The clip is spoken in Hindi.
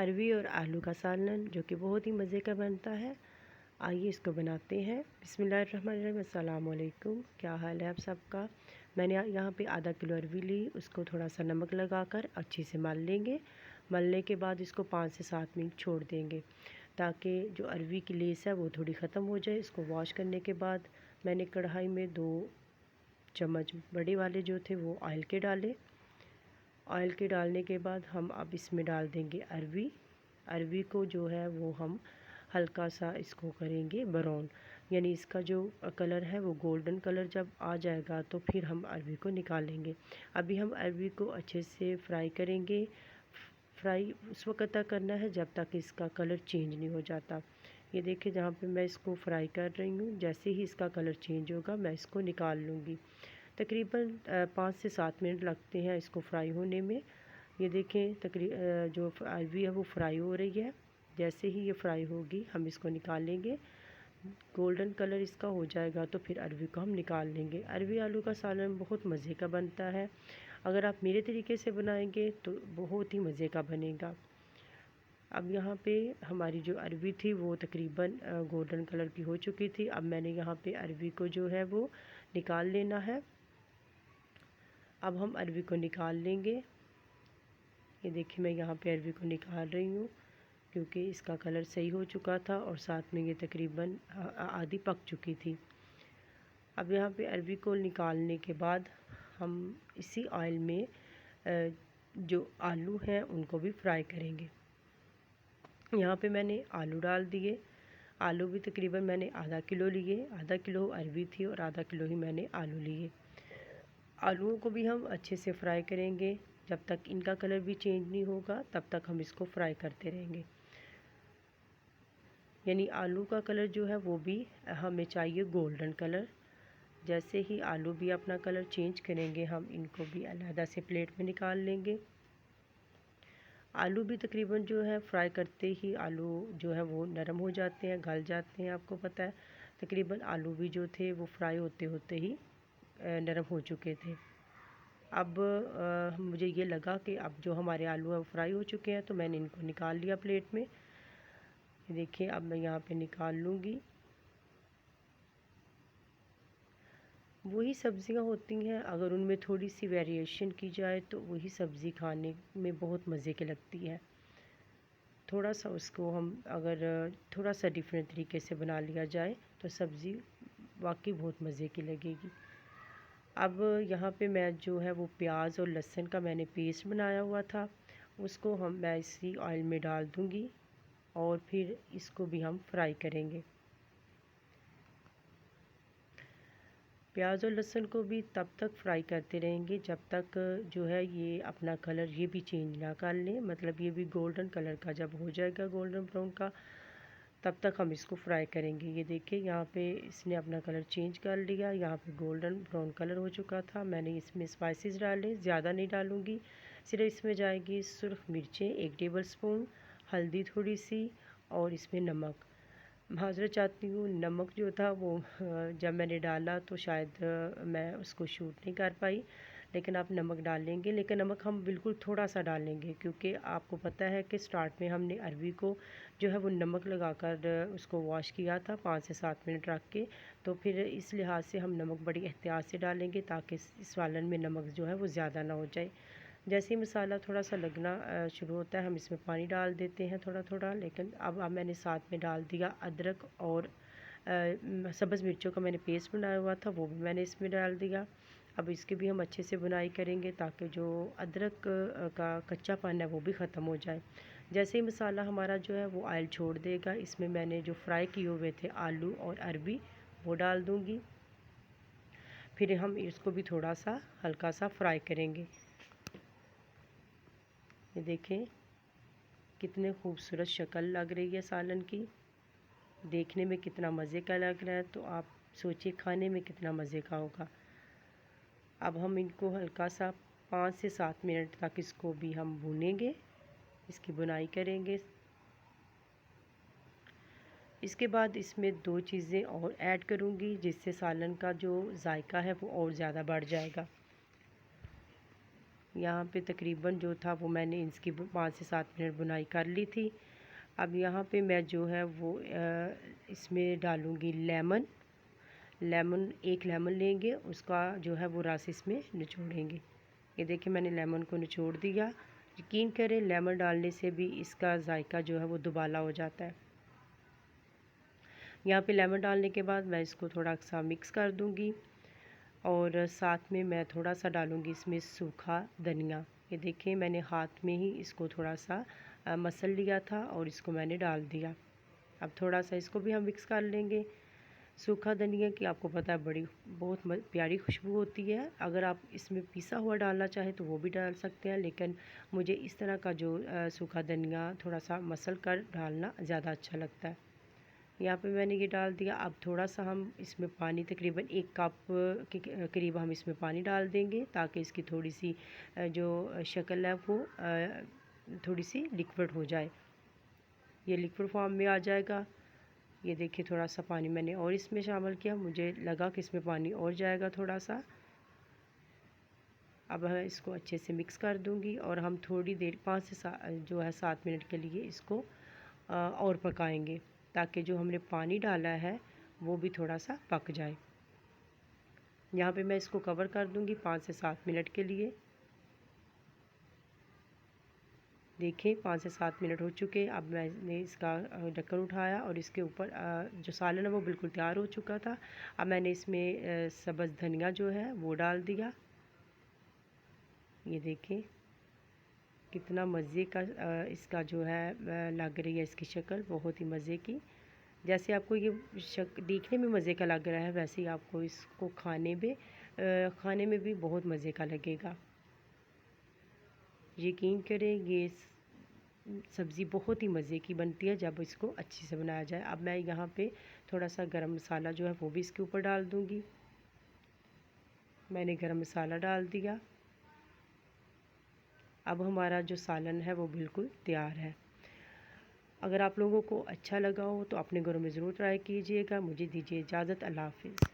अरवी और आलू का सालन जो कि बहुत ही मज़े का बनता है। आइए इसको बनाते हैं। बिस्मिल्लाहिर्रहमानिर्रहीम। अस्सलाम वालेकुम। क्या हाल है आप सबका। मैंने यहाँ पे आधा किलो अरवी ली, उसको थोड़ा सा नमक लगाकर अच्छे से मल लेंगे। मलने के बाद इसको 5 से 7 मिनट छोड़ देंगे ताकि जो अरवी की लेस है वो थोड़ी ख़त्म हो जाए। इसको वॉश करने के बाद मैंने कढ़ाई में 2 चम्मच बड़े वाले जो थे वो ऑयल के डाले। ऑयल के डालने के बाद हम अब इसमें डाल देंगे अरवी। अरवी को जो है वो हम हल्का सा इसको करेंगे ब्राउन, यानी इसका जो कलर है वो गोल्डन कलर जब आ जाएगा तो फिर हम अरवी को निकालेंगे। अभी हम अरवी को अच्छे से फ्राई करेंगे। फ्राई उस वक्त तक करना है जब तक इसका कलर चेंज नहीं हो जाता। ये देखिए जहाँ पे मैं इसको फ्राई कर रही हूँ, जैसे ही इसका कलर चेंज होगा मैं इसको निकाल लूँगी। तकरीबन 5 से 7 मिनट लगते हैं इसको फ्राई होने में। ये देखें जो अरवी है वो फ्राई हो रही है। जैसे ही ये फ्राई होगी हम इसको निकालेंगे। गोल्डन कलर इसका हो जाएगा तो फिर अरवी को हम निकाल लेंगे। अरवी आलू का सालन बहुत मज़े का बनता है। अगर आप मेरे तरीके से बनाएंगे तो बहुत ही मज़े का बनेगा। अब यहाँ पे हमारी जो अरवी थी वो तकरीबन गोल्डन कलर की हो चुकी थी। अब मैंने यहाँ पे अरवी को जो है वो निकाल लेना है। अब हम अरवी को निकाल लेंगे। ये देखिए मैं यहाँ पे अरवी को निकाल रही हूँ क्योंकि इसका कलर सही हो चुका था और साथ में ये तकरीबन आधी पक चुकी थी। अब यहाँ पे अरवी को निकालने के बाद हम इसी ऑयल में जो आलू हैं उनको भी फ्राई करेंगे। यहाँ पे मैंने आलू डाल दिए। आलू भी तकरीबन मैंने आधा किलो लिए। आधा किलो अरवी थी और आधा किलो ही मैंने आलू लिए। आलूओं को भी हम अच्छे से फ्राई करेंगे। जब तक इनका कलर भी चेंज नहीं होगा तब तक हम इसको फ्राई करते रहेंगे। यानी आलू का कलर जो है वो भी हमें चाहिए गोल्डन कलर। जैसे ही आलू भी अपना कलर चेंज करेंगे हम इनको भी अलहदा से प्लेट में निकाल लेंगे। आलू भी तकरीबन जो है फ्राई करते ही आलू जो है वो नरम हो जाते हैं, गल जाते हैं। आपको पता है तकरीबन आलू भी जो थे वो फ्राई होते होते ही नरम हो चुके थे। अब मुझे ये लगा कि अब जो हमारे आलू हैं फ्राई हो चुके हैं तो मैंने इनको निकाल लिया प्लेट में। ये देखिए अब मैं यहाँ पे निकाल लूँगी। वही सब्ज़ियाँ होती हैं, अगर उनमें थोड़ी सी वेरिएशन की जाए तो वही सब्ज़ी खाने में बहुत मज़े की लगती है। थोड़ा सा उसको हम अगर थोड़ा सा डिफरेंट तरीके से बना लिया जाए तो सब्ज़ी वाकई बहुत मज़े की लगेगी। अब यहाँ पे मैं जो है वो प्याज और लहसुन का मैंने पेस्ट बनाया हुआ था, उसको मैं इसी ऑयल में डाल दूँगी और फिर इसको भी हम फ्राई करेंगे। प्याज और लहसुन को भी तब तक फ्राई करते रहेंगे जब तक जो है ये अपना कलर ये भी चेंज ना कर लें। मतलब ये भी गोल्डन कलर का जब हो जाएगा गोल्डन ब्राउन का तब तक हम इसको फ्राई करेंगे। ये देखिए यहाँ पे इसने अपना कलर चेंज कर लिया। यहाँ पे गोल्डन ब्राउन कलर हो चुका था। मैंने इसमें स्पाइसेस डाले, ज़्यादा नहीं डालूँगी। सिर्फ इसमें जाएगी सुर्ख मिर्चें 1 टेबल स्पून, हल्दी थोड़ी सी और इसमें नमक। माज़रत चाहती हूँ, नमक जो था वो जब मैंने डाला तो शायद मैं उसको शूट नहीं कर पाई, लेकिन आप नमक डालेंगे। लेकिन नमक हम बिल्कुल थोड़ा सा डालेंगे क्योंकि आपको पता है कि स्टार्ट में हमने अरवी को जो है वो नमक लगाकर उसको वॉश किया था 5 से 7 मिनट रख के। तो फिर इस लिहाज से हम नमक बड़ी एहतियात से डालेंगे ताकि इस सालन में नमक जो है वो ज़्यादा ना हो जाए। जैसे ही मसाला थोड़ा सा लगना शुरू होता है हम इसमें पानी डाल देते हैं थोड़ा थोड़ा। लेकिन अब मैंने साथ में डाल दिया अदरक और सब्ज़ मिर्चों का मैंने पेस्ट बनाया हुआ था वो भी मैंने इसमें डाल दिया। अब इसकी भी हम अच्छे से बुनाई करेंगे ताकि जो अदरक का कच्चापन है वो भी ख़त्म हो जाए। जैसे ही मसाला हमारा जो है वो ऑयल छोड़ देगा, इसमें मैंने जो फ्राई किए हुए थे आलू और अरवी वो डाल दूँगी। फिर हम इसको भी थोड़ा सा हल्का सा फ्राई करेंगे। ये देखें कितने खूबसूरत शक्ल लग रही है सालन की, देखने में कितना मज़े का लग रहा है, तो आप सोचिए खाने में कितना मज़े का होगा। अब हम इनको हल्का सा 5 से 7 मिनट तक इसको भी हम भूनेंगे, इसकी बुनाई करेंगे। इसके बाद इसमें 2 चीज़ें और ऐड करूँगी जिससे सालन का जो जायका है वो और ज़्यादा बढ़ जाएगा। यहाँ पे तकरीबन जो था वो मैंने इसकी 5 से 7 मिनट बुनाई कर ली थी। अब यहाँ पे मैं जो है वो इसमें डालूँगी लेमन। एक लेमन लेंगे, उसका जो है वो रस इसमें निचोड़ेंगे। ये देखिए मैंने लेमन को निचोड़ दिया। यकीन करें लेमन डालने से भी इसका जायका जो है वो दुबाला हो जाता है। यहाँ पे लेमन डालने के बाद मैं इसको थोड़ा सा मिक्स कर दूँगी और साथ में मैं थोड़ा सा डालूँगी इसमें सूखा धनिया। ये देखिए मैंने हाथ में ही इसको थोड़ा सा मसल लिया था और इसको मैंने डाल दिया। अब थोड़ा सा इसको भी हम मिक्स कर लेंगे। सूखा धनिया की आपको पता है बड़ी बहुत प्यारी खुशबू होती है। अगर आप इसमें पिसा हुआ डालना चाहें तो वो भी डाल सकते हैं, लेकिन मुझे इस तरह का जो सूखा धनिया थोड़ा सा मसल कर डालना ज़्यादा अच्छा लगता है। यहाँ पे मैंने ये डाल दिया। अब थोड़ा सा हम इसमें पानी तकरीबन 1 कप के करीब हम इसमें पानी डाल देंगे, ताकि इसकी थोड़ी सी जो शक्ल है वो थोड़ी सी लिक्विड हो जाए। ये लिक्विड फॉर्म में आ जाएगा। ये देखिए थोड़ा सा पानी मैंने और इसमें शामिल किया, मुझे लगा कि इसमें पानी और जाएगा थोड़ा सा। अब मैं इसको अच्छे से मिक्स कर दूंगी और हम थोड़ी देर 5 से 7 मिनट के लिए इसको और पकाएंगे, ताकि जो हमने पानी डाला है वो भी थोड़ा सा पक जाए। यहाँ पे मैं इसको कवर कर दूंगी 5 से 7 मिनट के लिए। देखिए 5 से 7 मिनट हो चुके। अब मैंने इसका ढक्कन उठाया और इसके ऊपर जो सालन है वो बिल्कुल तैयार हो चुका था। अब मैंने इसमें सब्ज़ धनिया जो है वो डाल दिया। ये देखिए कितना मज़े का इसका जो है लग रही है इसकी शक्ल, बहुत ही मज़े की। जैसे आपको ये देखने में मज़े का लग रहा है, वैसे ही आपको इसको खाने में भी बहुत मज़े का लगेगा। यकीन करें ये सब्ज़ी बहुत ही मज़े की बनती है जब इसको अच्छे से बनाया जाए। अब मैं यहाँ पे थोड़ा सा गरम मसाला जो है वो भी इसके ऊपर डाल दूँगी। मैंने गरम मसाला डाल दिया। अब हमारा जो सालन है वो बिल्कुल तैयार है। अगर आप लोगों को अच्छा लगा हो तो अपने घरों में ज़रूर ट्राई कीजिएगा। मुझे दीजिए इजाज़त। अल्लाह हाफ़िज़।